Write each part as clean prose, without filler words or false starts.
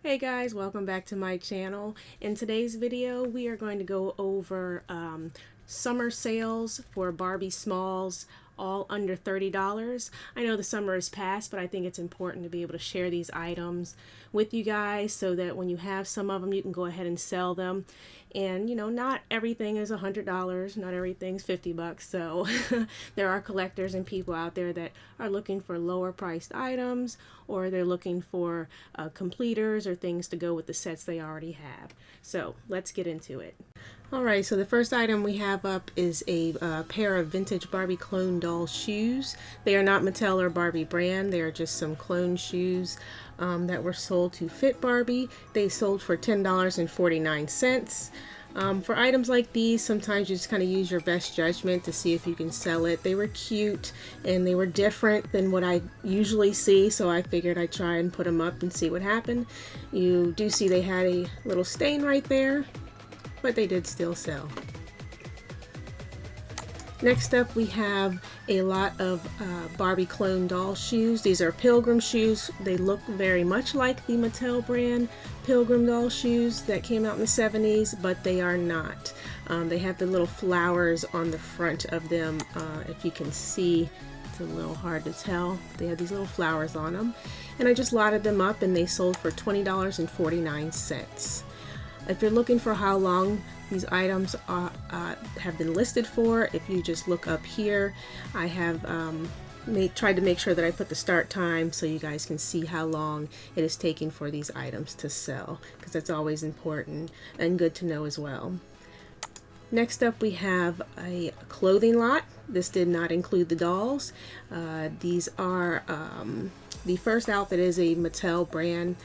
Hey guys, welcome back to my channel. In today's video, we are going to go over summer sales for Barbie Smalls, all under $30. I know the summer is past, but I think it's important to be able to share these items with you guys so that when you have some of them, you can go ahead and sell them. And you know, not everything is $100, not everything's 50 bucks. So there are collectors and people out there that are looking for lower priced items, or they're looking for completers or things to go with the sets they already have. So let's get into it. Alright, so the first item we have up is a pair of vintage Barbie clone doll shoes. They are not Mattel or Barbie brand, they are just some clone shoes that were sold to Fit Barbie. They sold for $10.49. For items like these, sometimes you just kind of use your best judgment to see if you can sell it. They were cute and they were different than what I usually see, so I figured I'd try and put them up and see what happened. You do see they had a little stain right there, but they did still sell. Next up, we have a lot of Barbie clone doll shoes. These are Pilgrim shoes. They look very much like the Mattel brand Pilgrim doll shoes that came out in the 70s, but they are not. They have the little flowers on the front of them. If you can see, it's a little hard to tell. They have these little flowers on them. And I just lotted them up and they sold for $20.49. If you're looking for how long these items have been listed for, if you just look up here, I have tried to make sure that I put the start time so you guys can see how long it is taking for these items to sell, because that's always important and good to know as well. Next up, we have a clothing lot. This did not include the dolls. These are, the first outfit is a Mattel brand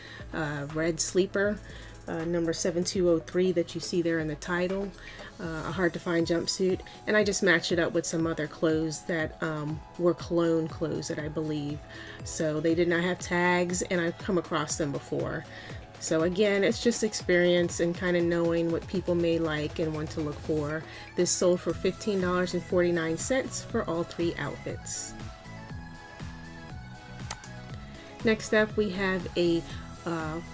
red sleeper. Number 7203 that you see there in the title, a hard to find jumpsuit, and I just matched it up with some other clothes that were clone clothes that I believe. So they did not have tags, and I've come across them before. So again, it's just experience and kind of knowing what people may like and want to look for. This sold for $15.49 for all three outfits. Next up, we have a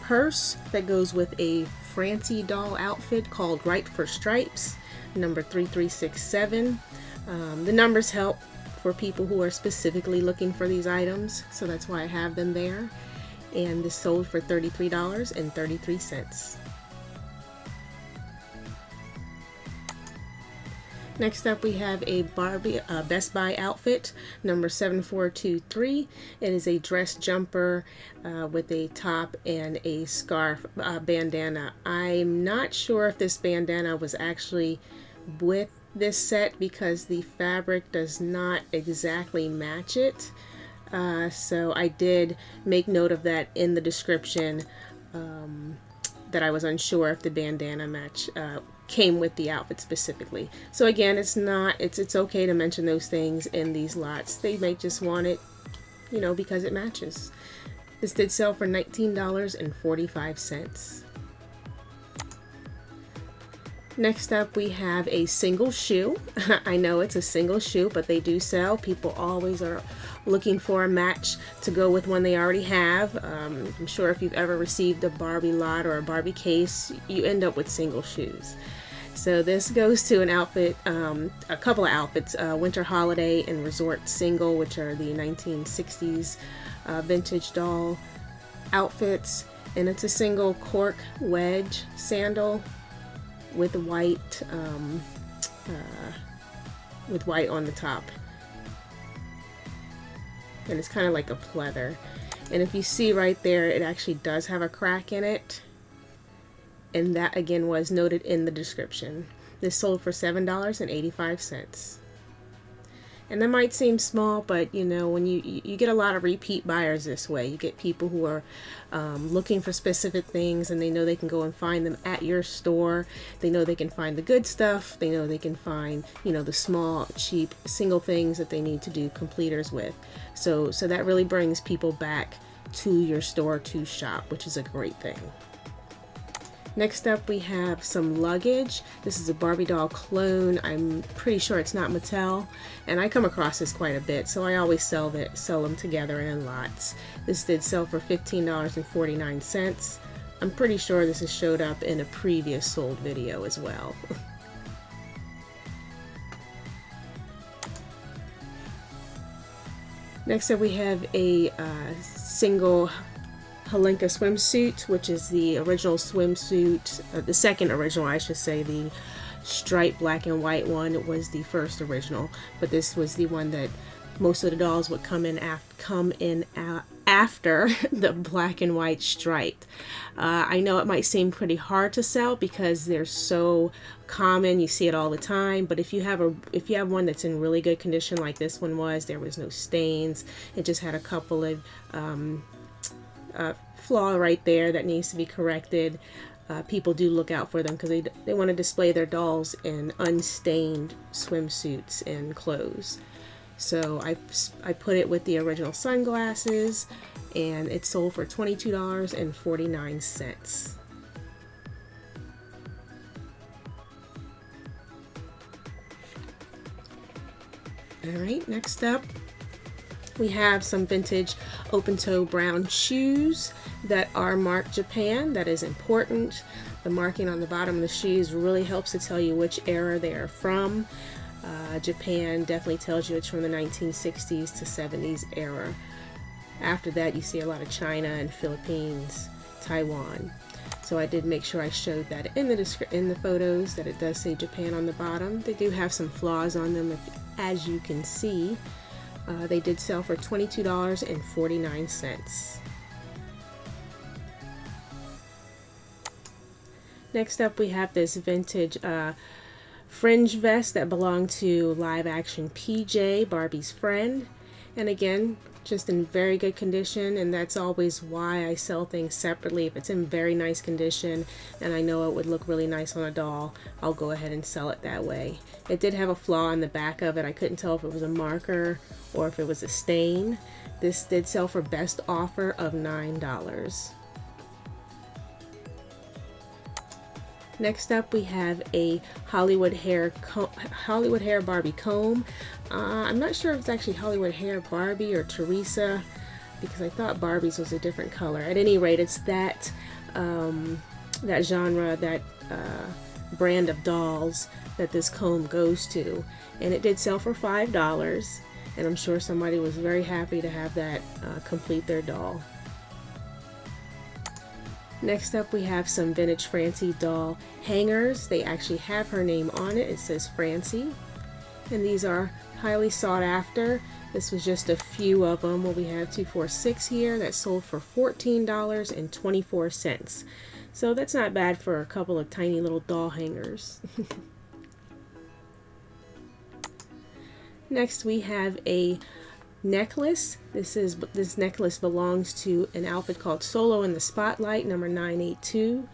purse that goes with a Francie doll outfit called Right for Stripes, number 3367. The numbers help for people who are specifically looking for these items, so that's why I have them there. And this sold for $33.33. Next up, we have a Barbie Best Buy outfit, number 7423. It is a dress jumper with a top and a scarf bandana. I'm not sure if this bandana was actually with this set because the fabric does not exactly match it. So I did make note of that in the description, that I was unsure if the bandana match came with the outfit specifically. So again, it's okay to mention those things in these lots. They may just want it, you know, because it matches. This did sell for $19.45. Next up, we have a single shoe. I know it's a single shoe, but they do sell. People always are looking for a match to go with one they already have. I'm sure if you've ever received a Barbie lot or a Barbie case, you end up with single shoes. So this goes to an outfit, a couple of outfits, Winter Holiday and Resort Single, which are the 1960s vintage doll outfits. And it's a single cork wedge sandal with white on the top, and it's kind of like a pleather. And if you see right there, it actually does have a crack in it, and that again was noted in the description. This sold for $7.85. And that might seem small, but you know, when you get a lot of repeat buyers this way. You get people who are looking for specific things, and they know they can go and find them at your store. They know they can find the good stuff. They know they can find, you know, the small, cheap, single things that they need to do completers with. So that really brings people back to your store to shop, which is a great thing. Next up, we have some luggage. This is a Barbie doll clone. I'm pretty sure it's not Mattel, and I come across this quite a bit, so I always sell them together in lots. This did sell for $15.49. I'm pretty sure this has showed up in a previous sold video as well. Next up we have a single Halinka swimsuit, which is the original swimsuit, the second original I should say. The striped black and white one was the first original, but this was the one that most of the dolls would come in after the black and white striped. I know it might seem pretty hard to sell because they're so common, you see it all the time, but if you have one that's in really good condition like this one was, there was no stains, it just had a couple of flaw right there that needs to be corrected. People do look out for them because they want to display their dolls in unstained swimsuits and clothes. So I put it with the original sunglasses, and it sold for $22.49. Alright, next up we have some vintage open-toe brown shoes that are marked Japan. That is important. The marking on the bottom of the shoes really helps to tell you which era they are from. Japan definitely tells you it's from the 1960s to 70s era. After that you see a lot of China and Philippines, Taiwan. So I did make sure I showed that in the photos, that it does say Japan on the bottom. They do have some flaws on them, as you can see. They did sell for $22.49. Next up we have this vintage fringe vest that belonged to live action PJ, Barbie's friend, and again just in very good condition, and that's always why I sell things separately. If it's in very nice condition and I know it would look really nice on a doll, I'll go ahead and sell it that way. It did have a flaw in the back of it. I couldn't tell if it was a marker or if it was a stain. This did sell for best offer of $9. Next up we have a Hollywood hair Barbie comb. I'm not sure if it's actually Hollywood hair Barbie or Teresa, because I thought Barbie's was a different color. At any rate, it's that that genre, that brand of dolls that this comb goes to, and it did sell for $5, and I'm sure somebody was very happy to have that complete their doll. Next up we have some vintage Francie doll hangers. They actually have her name on it. It says Francie, and these are highly sought after. This was just a few of them. Well, we have 2, 4, 6 here that sold for $14.24. So that's not bad for a couple of tiny little doll hangers. Next we have a necklace. This necklace belongs to an outfit called Solo in the Spotlight, number 982.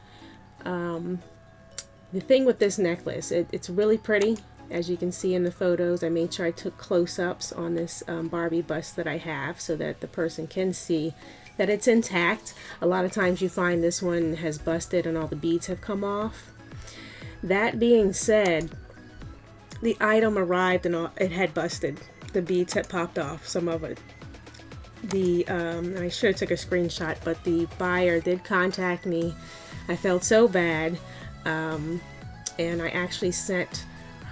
The thing with this necklace, it's really pretty, as you can see in the photos. I made sure I took close-ups on this Barbie bust that I have so that the person can see that it's intact. A lot of times you find this one has busted and all the beads have come off. That being said, the item arrived and it had busted. The beads had popped off, some of it. I should have took a screenshot, but the buyer did contact me. I felt so bad, and I actually sent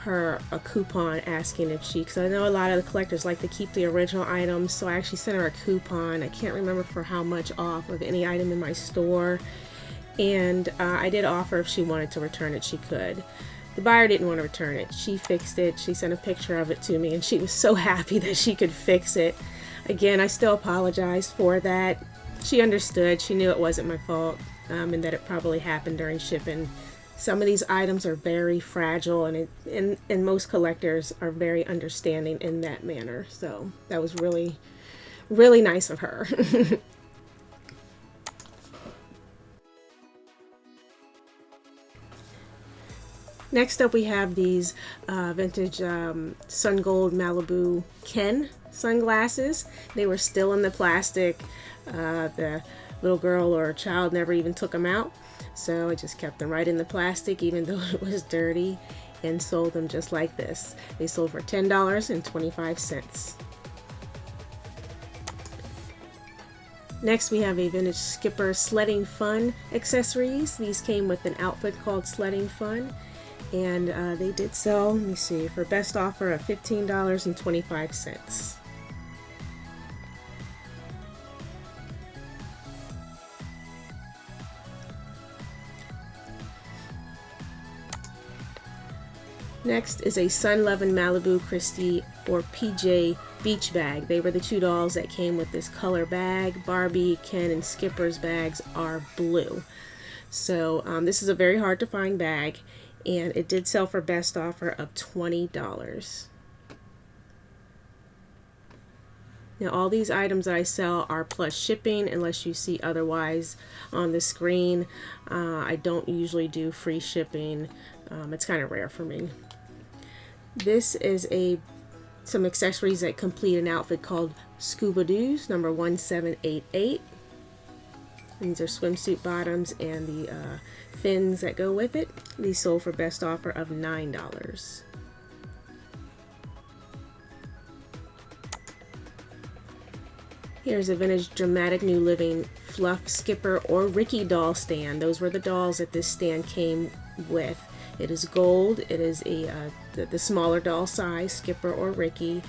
her a coupon asking if because I know a lot of the collectors like to keep the original items, so I actually sent her a coupon. I can't remember for how much off of any item in my store, and I did offer if she wanted to return it, she could. The buyer didn't want to return it. She fixed it. She sent a picture of it to me, and she was so happy that she could fix it. Again, I still apologize for that. She understood. She knew it wasn't my fault, and that it probably happened during shipping. Some of these items are very fragile, and most collectors are very understanding in that manner. So that was really, really nice of her. Next up we have these vintage Sun Gold Malibu Ken sunglasses. They were still in the plastic. The little girl or child never even took them out, so I just kept them right in the plastic even though it was dirty, and sold them just like this. They sold for $10.25. Next we have a vintage Skipper Sledding Fun accessories. These came with an outfit called Sledding Fun, and they did sell, let me see, for best offer of $15.25. Next is a Sun Lovin' Malibu Christie or PJ beach bag. They were the two dolls that came with this color bag. Barbie, Ken, and Skipper's bags are blue. So this is a very hard to find bag, and it did sell for best offer of $20. Now all these items that I sell are plus shipping unless you see otherwise on the screen. I don't usually do free shipping. It's kind of rare for me. This is some accessories that complete an outfit called Scuba Doos, number 1788. These are swimsuit bottoms and the fins that go with it. These sold for best offer of $9. Here's a vintage Dramatic New Living Fluff Skipper or Ricky doll stand. Those were the dolls that this stand came with. It is gold. It is the smaller doll size, Skipper or Ricky.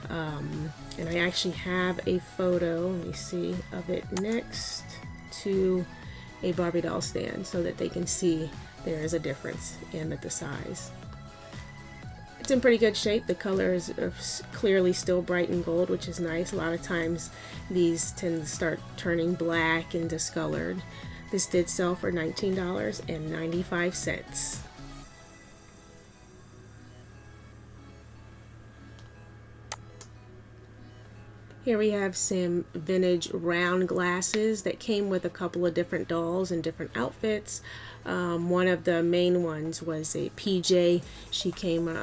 And I actually have a photo, let me see, of it next to a Barbie doll stand so that they can see there is a difference in the size. It's in pretty good shape. The color is clearly still bright and gold, which is nice. A lot of times these tend to start turning black and discolored. This did sell for $19.95. Here we have some vintage round glasses that came with a couple of different dolls and different outfits. One of the main ones was a PJ. She came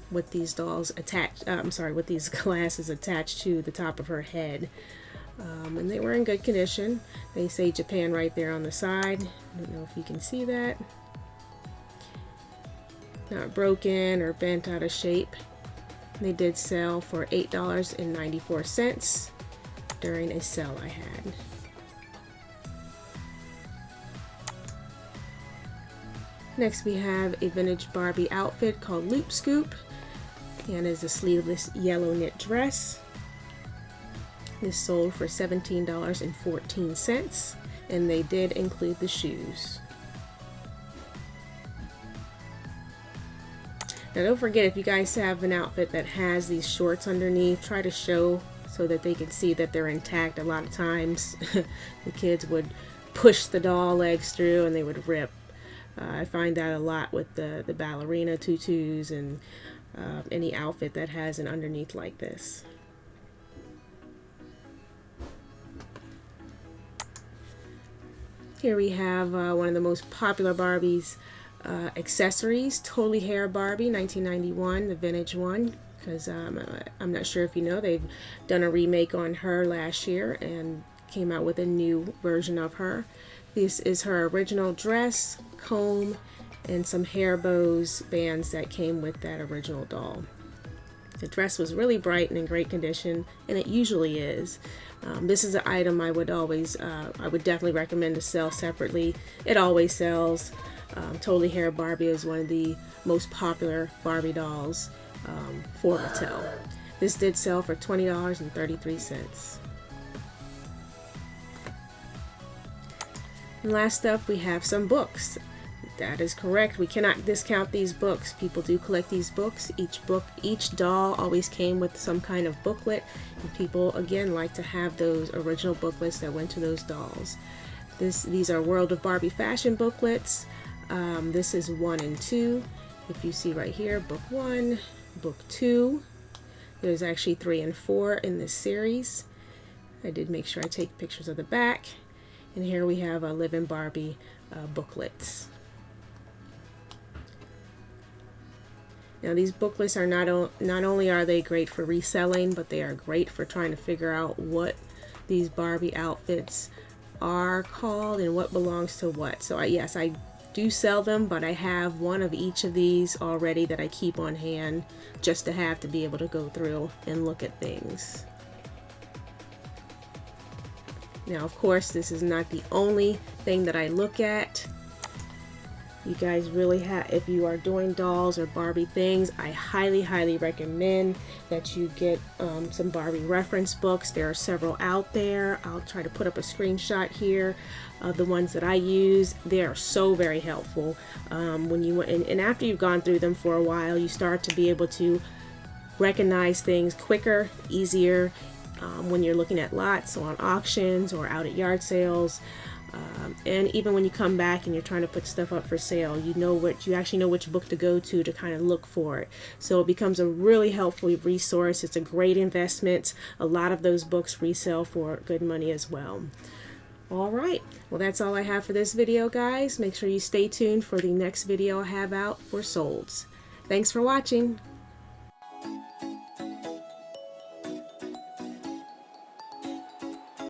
with these dolls attached, with these glasses attached to the top of her head. And they were in good condition. They say Japan right there on the side. I don't know if you can see that. Not broken or bent out of shape. They did sell for $8.94 during a sale I had. Next we have a vintage Barbie outfit called Loop Scoop, and is a sleeveless yellow knit dress. This sold for $17.14, and they did include the shoes. Now don't forget, if you guys have an outfit that has these shorts underneath, try to show so that they can see that they're intact. A lot of times the kids would push the doll legs through and they would rip. I find that a lot with the ballerina tutus and any outfit that has an underneath like this. Here we have one of the most popular Barbies accessories, Totally Hair Barbie, 1991, the vintage one, because I'm not sure if you know, they've done a remake on her last year and came out with a new version of her. This is her original dress, comb, and some hair bows bands that came with that original doll. The dress was really bright and in great condition, and it usually is. This is an item I would definitely recommend to sell separately. It always sells. Totally Hair Barbie is one of the most popular Barbie dolls for Mattel. This did sell for $20.33. And last up, we have some books. That is correct. We cannot discount these books. People do collect these books. Each doll always came with some kind of booklet, and people again like to have those original booklets that went to those dolls. These are World of Barbie fashion booklets. This is 1 and 2. If you see right here, book 1, book 2. There's actually 3 and 4 in this series. I did make sure I take pictures of the back. And here we have a Live in Barbie booklets. Now these booklets are not only are they great for reselling, but they are great for trying to figure out what these Barbie outfits are called and what belongs to what. So yes, I do sell them, but I have one of each of these already that I keep on hand just to have to be able to go through and look at things. Now, of course, this is not the only thing that I look at. You guys really have, if you are doing dolls or Barbie things, I highly recommend that you get some Barbie reference books. There are several out there. I'll try to put up a screenshot here of the ones that I use. They are so very helpful. When you and after you've gone through them for a while, you start to be able to recognize things quicker, easier, when you're looking at lots or on auctions or out at yard sales. And even when you come back and you're trying to put stuff up for sale, you actually know which book to go to kind of look for it. So it becomes a really helpful resource. It's a great investment. A lot of those books resell for good money as well. All right, well, that's all I have for this video, guys. Make sure you stay tuned for the next video I have out for solds. Thanks for watching.